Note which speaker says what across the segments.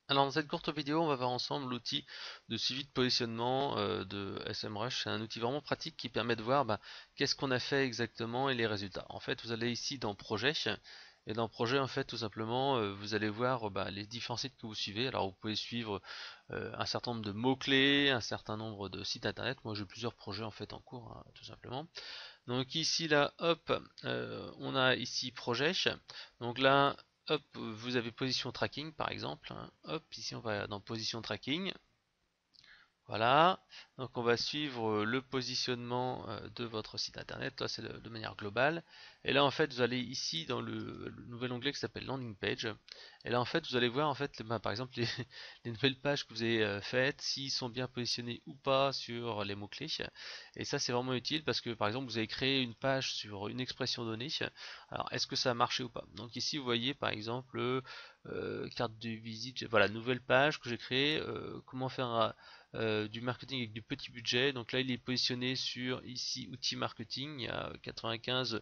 Speaker 1: Alors dans cette courte vidéo, on va voir ensemble l'outil de suivi de positionnement de SEMrush. C'est un outil vraiment pratique qui permet de voir qu'est-ce qu'on a fait exactement et les résultats. En fait, vous allez ici dans Projet, et dans Projet, en fait, tout simplement, vous allez voir les différents sites que vous suivez. Alors vous pouvez suivre un certain nombre de mots-clés, un certain nombre de sites internet. Moi j'ai plusieurs projets en fait en cours, hein, tout simplement. Donc ici là, hop, on a ici projet. Donc là, hop, vous avez position tracking par exemple, hein. Hop, ici on va dans position tracking. Voilà, donc on va suivre le positionnement de votre site internet, là c'est de manière globale. Et là en fait vous allez ici dans le nouvel onglet qui s'appelle landing page. Et là en fait vous allez voir en fait par exemple les nouvelles pages que vous avez faites, s'ils sont bien positionnés ou pas sur les mots-clés. Et ça c'est vraiment utile parce que par exemple vous avez créé une page sur une expression donnée. Alors est-ce que ça a marché ou pas? Donc ici vous voyez par exemple carte de visite, voilà, nouvelle page que j'ai créée, comment faire du marketing avec du petit budget. Donc là, il est positionné sur ici outils marketing. Il y a 95,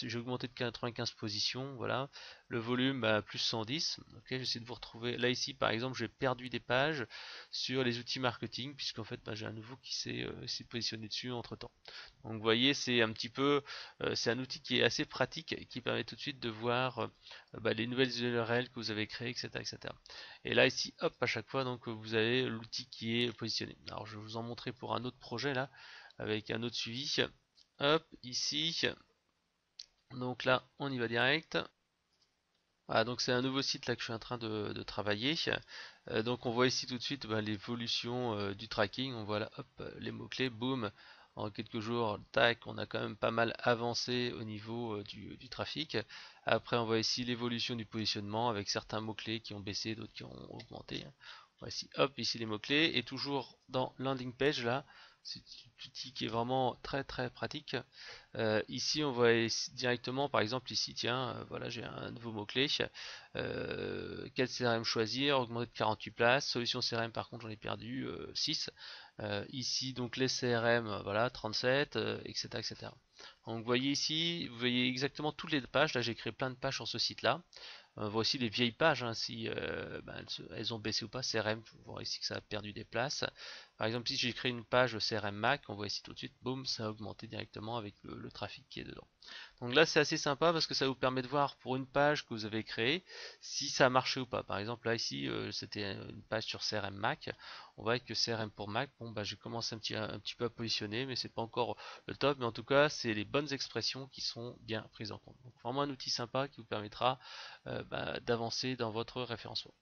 Speaker 1: j'ai augmenté de 95 positions. Voilà, le volume plus 110. Ok, j'essaie de vous retrouver. Là ici, par exemple, j'ai perdu des pages sur les outils marketing puisqu'en fait, j'ai un nouveau qui s'est positionné dessus entre temps. Donc vous voyez, c'est un petit peu, c'est un outil qui est assez pratique et qui permet tout de suite de voir les nouvelles URL que vous avez créées, etc., etc. Et là ici, hop, à chaque fois, donc vous avez l'outil qui est positionné. Alors je vais vous en montrer pour un autre projet là, avec un autre suivi. Hop, ici. Donc là, on y va direct. Voilà, donc c'est un nouveau site là que je suis en train de travailler. Donc on voit ici tout de suite l'évolution du tracking. On voit là, hop, les mots-clés, boum. En quelques jours, tac, on a quand même pas mal avancé au niveau du trafic. Après, on voit ici l'évolution du positionnement avec certains mots-clés qui ont baissé, d'autres qui ont augmenté. Voici, hop, ici les mots-clés. Et toujours dans landing page là, c'est un outil qui est vraiment très très pratique. Ici, on voit directement, par exemple, ici, tiens, voilà, j'ai un nouveau mot-clé. Quel CRM choisir? Augmenter de 48 places. Solution CRM, par contre, j'en ai perdu 6. Ici, donc les CRM, voilà, 37, etc., etc. Donc, vous voyez ici, vous voyez exactement toutes les pages. Là, j'ai créé plein de pages sur ce site-là. Voici les vieilles pages, hein, si elles ont baissé ou pas. CRM, on voit ici que ça a perdu des places. Par exemple, si j'ai créé une page CRM Mac, on voit ici tout de suite, boum, ça a augmenté directement avec le trafic qui est dedans. Donc là, c'est assez sympa parce que ça vous permet de voir pour une page que vous avez créée si ça a marché ou pas. Par exemple, là ici, c'était une page sur CRM Mac. On voit que CRM pour Mac, bon, j'ai commencé un petit peu à positionner, mais c'est pas encore le top. Mais en tout cas, c'est les bonnes expressions qui sont bien prises en compte. Donc vraiment un outil sympa qui vous permettra d'avancer dans votre référencement.